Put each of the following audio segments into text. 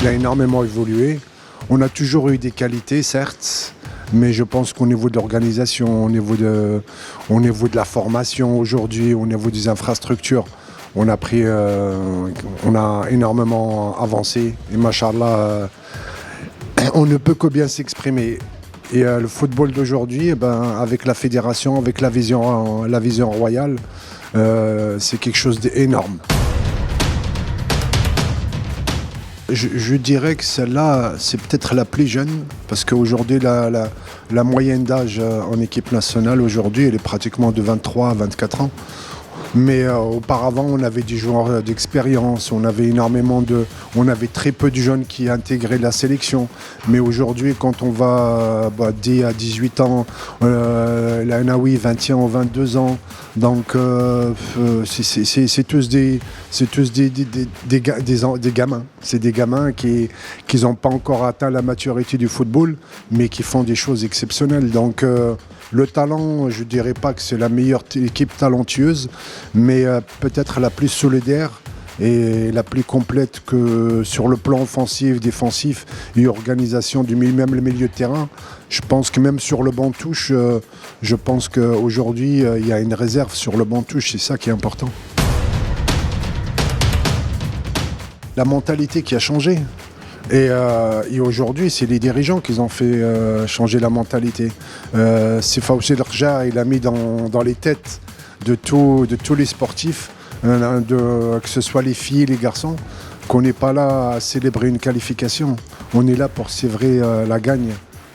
Il a énormément évolué. On a toujours eu des qualités, certes, mais je pense qu'au niveau de l'organisation, au niveau de la formation aujourd'hui, au niveau des infrastructures, on a énormément avancé. Et machallah, on ne peut que bien s'exprimer. Et le football d'aujourd'hui, avec la fédération, avec la vision royale, c'est quelque chose d'énorme. Je dirais que celle-là, c'est peut-être la plus jeune, parce qu'aujourd'hui, la moyenne d'âge en équipe nationale, aujourd'hui, elle est pratiquement de 23 à 24 ans. Mais auparavant, on avait des joueurs d'expérience, on avait très peu de jeunes qui intégraient la sélection. Mais aujourd'hui, quand on va dès à 18 ans, la Naoui 21 ou 22 ans, donc c'est tous des gamins. C'est des gamins qui n'ont pas encore atteint la maturité du football, mais qui font des choses exceptionnelles. Donc le talent, je ne dirais pas que c'est la meilleure équipe talentueuse, mais peut-être la plus solidaire et la plus complète que sur le plan offensif, défensif et organisation même le milieu de terrain. Je pense que même sur le banc de touche, je pense qu'aujourd'hui, il y a une réserve sur le banc de touche, c'est ça qui est important. La mentalité qui a changé. Et aujourd'hui, c'est les dirigeants qui ont fait changer la mentalité. C'est Fawzi Larja, il a mis dans les têtes de tous les sportifs, que ce soit les filles et les garçons, qu'on n'est pas là à célébrer une qualification. On est là pour célébrer la gagne,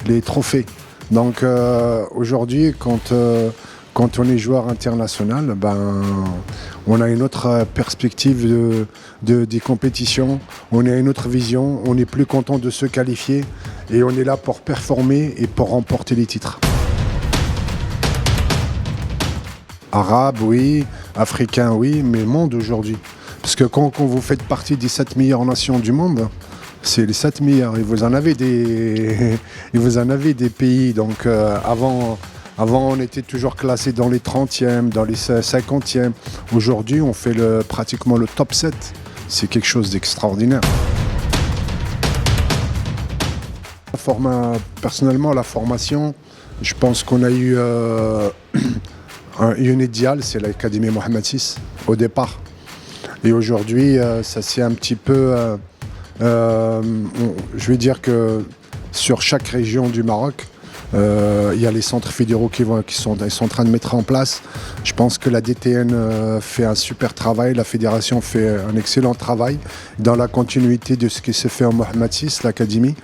les trophées. Donc aujourd'hui, quand on est joueur international, on a une autre perspective des compétitions, on a une autre vision, on est plus content de se qualifier et on est là pour performer et pour remporter les titres. Arabe, oui, africain, oui, mais monde aujourd'hui. Parce que quand vous faites partie des 7 meilleures nations du monde, c'est les 7 meilleurs. Et vous en avez des pays. Donc avant, on était toujours classé dans les 30e, dans les 50e. Aujourd'hui, on fait pratiquement le top 7. C'est quelque chose d'extraordinaire. Personnellement, la formation, je pense qu'on a eu une idéale, c'est l'Académie Mohamed VI au départ. Et aujourd'hui, ça c'est un petit peu... je vais dire que sur chaque région du Maroc, il y a les centres fédéraux qui sont en train de mettre en place. Je pense que la DTN fait un super travail, la fédération fait un excellent travail dans la continuité de ce qui s'est fait en Mohamed VI, l'académie.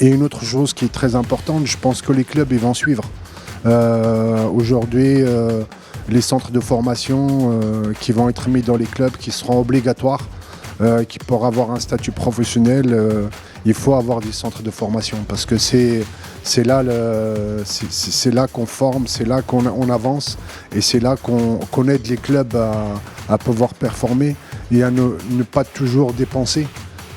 Et une autre chose qui est très importante, je pense que les clubs ils vont suivre. Aujourd'hui, les centres de formation qui vont être mis dans les clubs, qui seront obligatoires, qui pour avoir un statut professionnel, il faut avoir des centres de formation parce que c'est là qu'on forme, c'est là qu'on avance et c'est là qu'on aide les clubs à pouvoir performer et à ne pas toujours dépenser.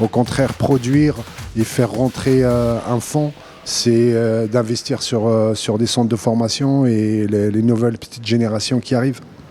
Au contraire, produire et faire rentrer un fonds, c'est d'investir sur des centres de formation et les nouvelles petites générations qui arrivent.